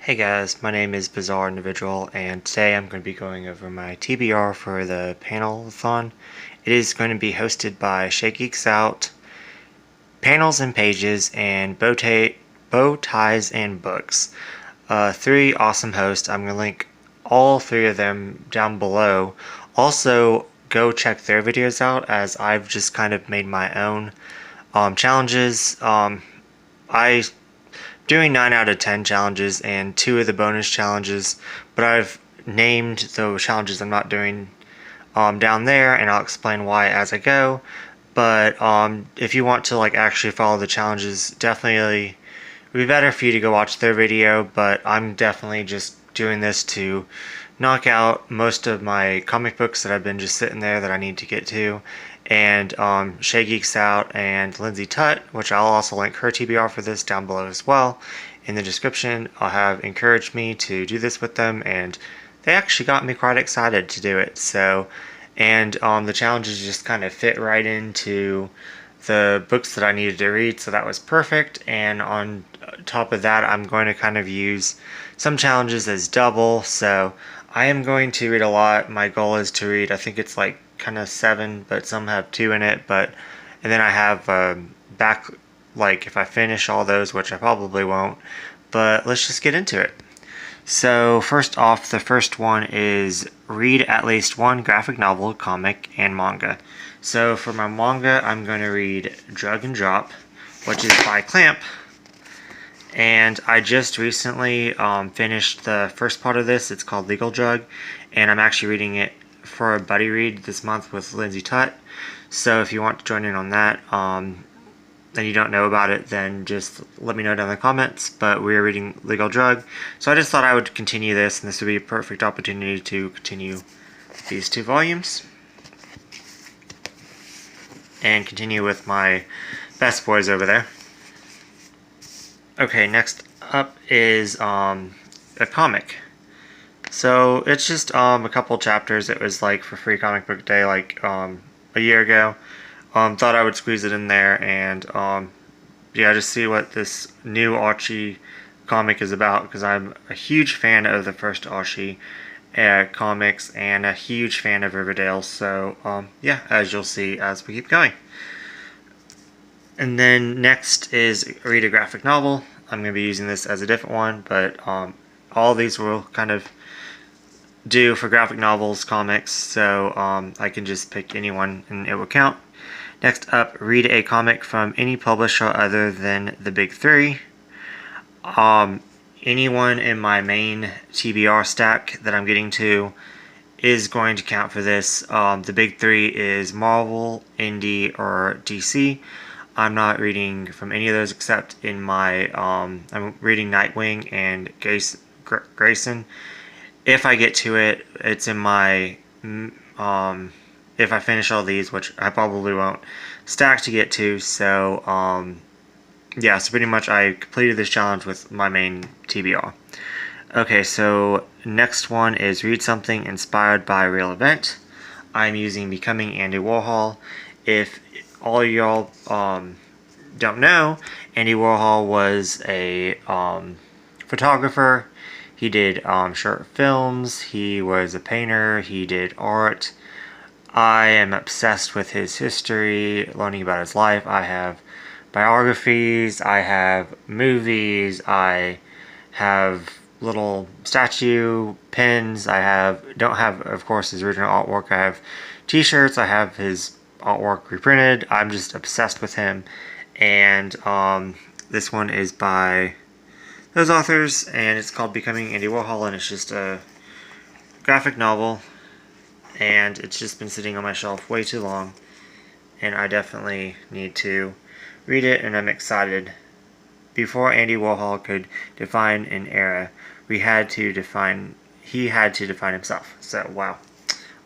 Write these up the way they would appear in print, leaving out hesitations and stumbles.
Hey guys, my name is Bizarre Individual, and today I'm going to be going over my TBR for the Panelathon. It is going to be hosted by ShaeGeeksOut, Panels and Pages, and Bowties and Books. Three awesome hosts. I'm going to link all three of them down below. Also, go check their videos out, as I've just kind of made my own challenges. I doing 9 out of 10 challenges and 2 of the bonus challenges, but I've named the challenges I'm not doing down there, and I'll explain why as I go. But if you want to actually follow the challenges, definitely it would be better for you to go watch their video, but I'm definitely just doing this to knock out most of my comic books that I've been just sitting there that I need to get to. And ShaeGeeksOut and Lindsay Tut, which I'll also link her TBR for this down below as well in the description, have encouraged me to do this with them, and they actually got me quite excited to do it. So, and the challenges just kind of fit right into the books that I needed to read, so that was perfect. And on top of that, I'm going to kind of use some challenges as double, so I am going to read a lot. My goal is to read, I think it's kind of 7, but some have 2 in it, and then I have back, if I finish all those, which I probably won't, but let's just get into it. So first off, the first one is read at least one graphic novel, comic, and manga. So for my manga, I'm going to read Drug and Drop, which is by Clamp. And I just recently finished the first part of this. It's called Legal Drug, and I'm actually reading it for a buddy read this month with Lindsay Tut. So if you want to join in on that, and you don't know about it, then just let me know down in the comments. But we're reading Legal Drug, so I just thought I would continue this, and this would be a perfect opportunity to continue these 2 volumes and continue with my best boys over there. Okay, next up is a comic. So it's just a couple chapters. It was for free comic book day a year ago. Thought I would squeeze it in there, and yeah, just see what this new Archie comic is about, because I'm a huge fan of the first Archie comics and a huge fan of Riverdale. So yeah, as you'll see as we keep going. And then next is read a graphic novel. I'm going to be using this as a different one, but all these will kind of do for graphic novels, comics, so I can just pick any one and it will count. Next up, read a comic from any publisher other than the big 3. Anyone in my main TBR stack that I'm getting to is going to count for this. The big 3 is Marvel, Indie, or DC. I'm not reading from any of those except in my, I'm reading Nightwing and Grayson. If I get to it, it's in my, if I finish all these, which I probably won't, stack to get to. So, yeah, so pretty much I completed this challenge with my main TBR. Okay, so next one is read something inspired by a real event. I'm using Becoming Andy Warhol. If all y'all don't know, Andy Warhol was a photographer. He did short films, he was a painter, he did art. I am obsessed with his history, learning about his life. I have biographies, I have movies, I have little statue pins, don't have, of course, his original artwork. I have t-shirts, I have his artwork reprinted. I'm just obsessed with him, and this one is by those authors, and it's called Becoming Andy Warhol, and it's just a graphic novel, and it's just been sitting on my shelf way too long, and I definitely need to read it, and I'm excited. Before Andy Warhol could define an era, he had to define himself. So wow,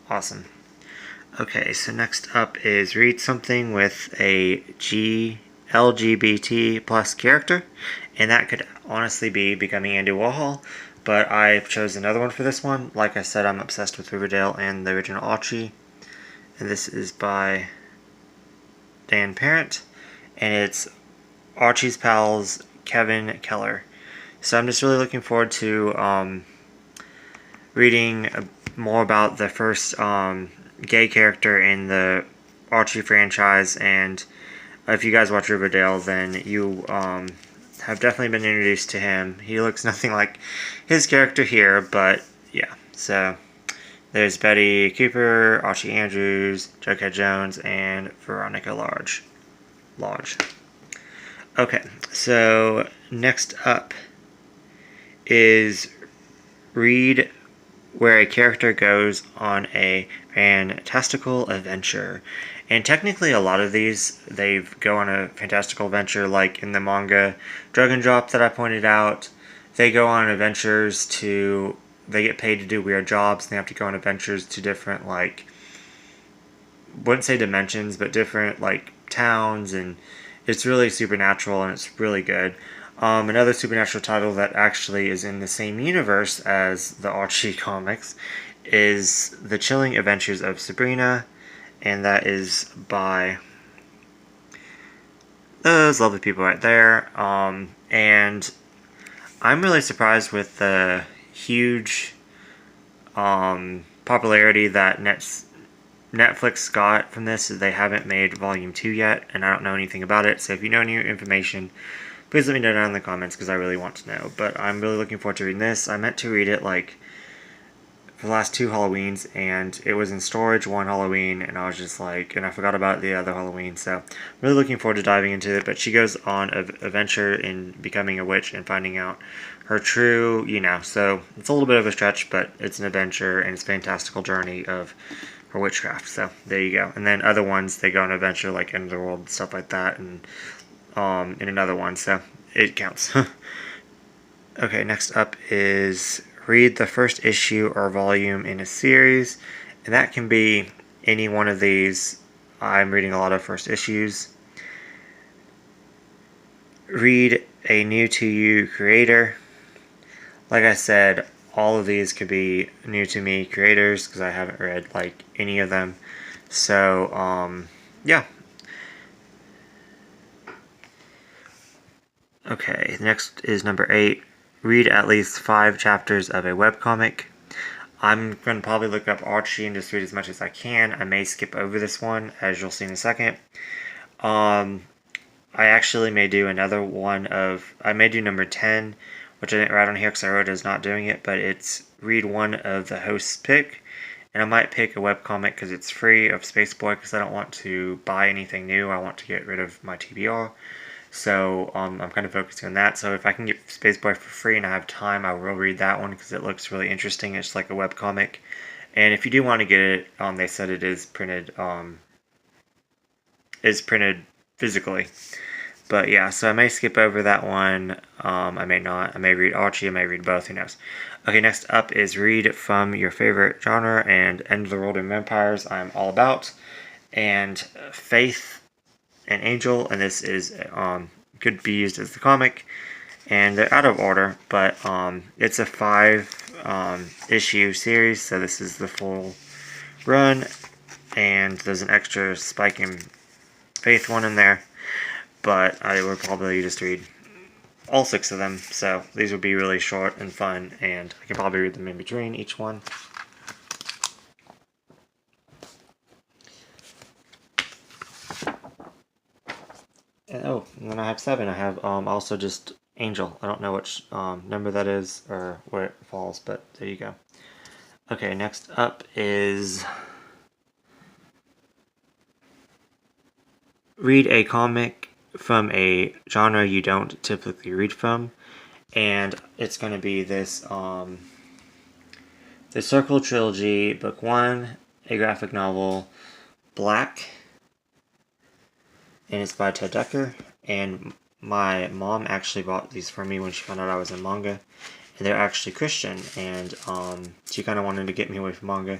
awesome. Okay, so next up is read something with a LGBT plus character, and that could honestly be Becoming Andy Warhol, but I've chosen another one for this one. Like I said, I'm obsessed with Riverdale and the original Archie, and this is by Dan Parent, and it's Archie's pals Kevin Keller. So I'm just really looking forward to reading more about the first gay character in the Archie franchise, and if you guys watch Riverdale, then you have definitely been introduced to him. He looks nothing like his character here, but yeah. So there's Betty Cooper, Archie Andrews, Jughead Jones, and Veronica Lodge. Okay, so next up is read where a character goes on a fantastical adventure. And technically a lot of these, they go on a fantastical adventure, like in the manga Drug and Drop that I pointed out. They go on adventures to, they get paid to do weird jobs, and they have to go on adventures to different, like, wouldn't say dimensions, but different, like, towns, and it's really supernatural, and it's really good. Another supernatural title that actually is in the same universe as the Archie comics is The Chilling Adventures of Sabrina, and that is by those lovely people right there. And I'm really surprised with the huge popularity that Netflix got from this. They haven't made Volume 2 yet, and I don't know anything about it, so if you know any information, please let me know down in the comments, because I really want to know. But I'm really looking forward to reading this. I meant to read it, like, for the last 2 Halloweens, and it was in storage one Halloween, and I was just like, and I forgot about the other Halloween, so I'm really looking forward to diving into it. But she goes on an adventure in becoming a witch and finding out her true, so it's a little bit of a stretch, but it's an adventure, and it's a fantastical journey of her witchcraft, so there you go. And then other ones, they go on an adventure, like End of the World, stuff like that, and in another one, so it counts. Okay, next up is read the first issue or volume in a series, and that can be any one of these. I'm reading a lot of first issues. Read a new to you creator. Like I said, all of these could be new to me creators, because I haven't read, like, any of them. So, yeah. Okay, next is number 8. Read at least 5 chapters of a webcomic. I'm going to probably look up Archie and just read as much as I can. I may skip over this one, as you'll see in a second. I actually may do another one I may do number 10, which I didn't write on here because I wrote as not doing it, but it's read one of the host's pick. And I might pick a webcomic because it's free of Spaceboy, because I don't want to buy anything new. I want to get rid of my TBR. So I'm kind of focusing on that. So if I can get Spaceboy for free and I have time, I will read that one because it looks really interesting. It's like a webcomic. And if you do want to get it, they said it is printed physically. But yeah, so I may skip over that one. I may not. I may read Archie. I may read both. Who knows? Okay, next up is read from your favorite genre, and End of the World and Vampires I'm all about. And Faith and Angel, and this is could be used as the comic, and they're out of order, but it's a 5 issue series, so this is the full run, and there's an extra Spike and Faith one in there, but I would probably just read all 6 of them, so these would be really short and fun, and I can probably read them in between each one. And then I have 7. I have also just Angel. I don't know which number that is or where it falls, but there you go. Okay, next up is read a comic from a genre you don't typically read from, and it's going to be this the Circle Trilogy, Book 1, a graphic novel, Black, and it's by Ted Dekker, and my mom actually bought these for me when she found out I was in manga, and they're actually Christian, and she kind of wanted to get me away from manga,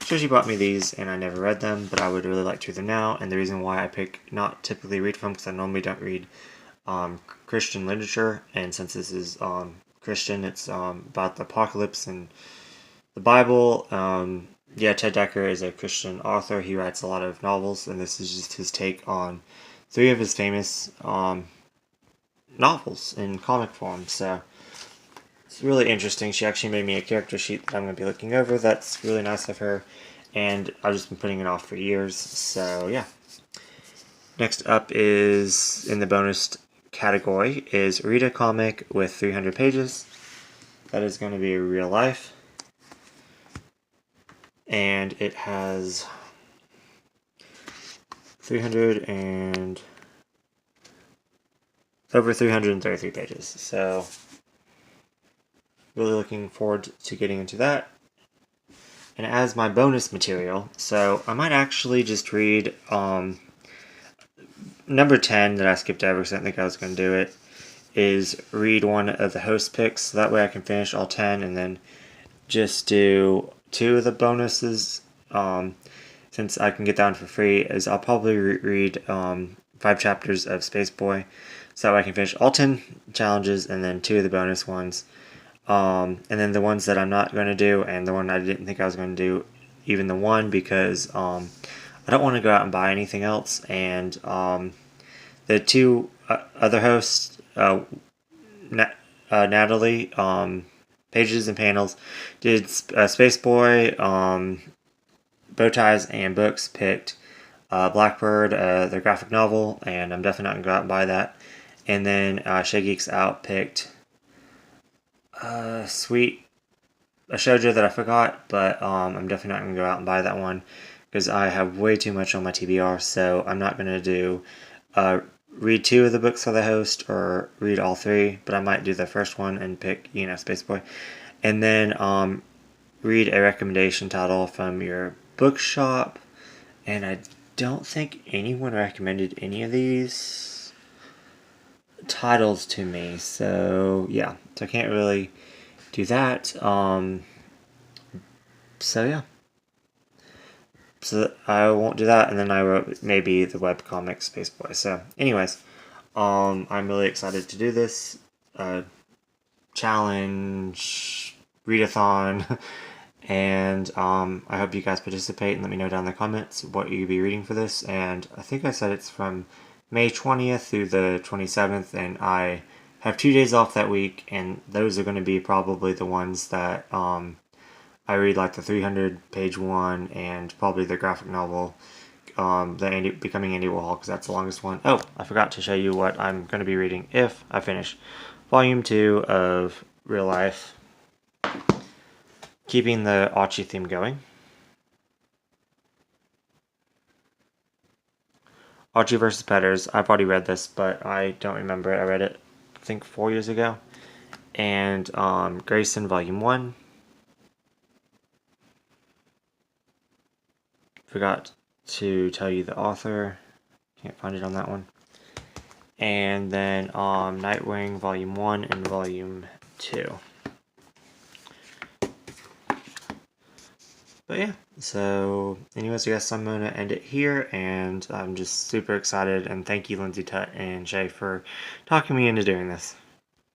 so she bought me these, and I never read them, but I would really like to read them now, and the reason why I pick not typically read from, because I normally don't read Christian literature, and since this is Christian, it's about the apocalypse and the Bible. Yeah, Ted Dekker is a Christian author. He writes a lot of novels, and this is just his take on 3 of his famous novels in comic form. So It's really interesting. She actually made me a character sheet that I'm going to be looking over. That's really nice of her, and I've just been putting it off for years, so yeah. Next up is, in the bonus category, is read a comic with 300 pages. That is going to be real life. And it has 300 and over 333 pages. So really looking forward to getting into that. And as my bonus material, so I might actually just read number 10 that I skipped over because I didn't think I was going to do it, is read one of the host picks. So that way I can finish all 10 and then just do 2 of the bonuses. Since I can get that one for free, is I'll probably read 5 chapters of Space Boy, so that I can finish all 10 challenges and then 2 of the bonus ones. And then the ones that I'm not going to do, and the one I didn't think I was going to do, even the one, because I don't want to go out and buy anything else. And the 2 other hosts, Natalie, Pages and Panels, did Space Boy, Bowties and Books picked Blackbird, their graphic novel, and I'm definitely not going to go out and buy that. And then ShaeGeeksOut picked a shoujo that I forgot, but I'm definitely not going to go out and buy that one because I have way too much on my TBR, so I'm not going to do read 2 of the books for the host or read all 3, but I might do the first one and pick, Space Boy. And then read a recommendation title from your bookshop, and I don't think anyone recommended any of these titles to me, so yeah, so I can't really do that. So yeah, so I won't do that. And then I wrote maybe the webcomic Space Boy. So anyways, I'm really excited to do this challenge readathon. And I hope you guys participate and let me know down in the comments what you'll be reading for this. And I think I said it's from May 20th through the 27th, and I have 2 days off that week, and those are going to be probably the ones that I read, like the 300-page one, and probably the graphic novel, the Becoming Andy Warhol, because that's the longest one. Oh, I forgot to show you what I'm going to be reading if I finish Volume 2 of Real Life. Keeping the Achi theme going. Achi vs. Petters. I've already read this, but I don't remember it. I read it, I think, 4 years ago. And Grayson Volume 1. Forgot to tell you the author. Can't find it on that one. And then Nightwing Volume 1 and Volume 2. But yeah, so anyways, I guess I'm going to end it here, and I'm just super excited, and thank you, Lindsay Tut and Shae, for talking me into doing this.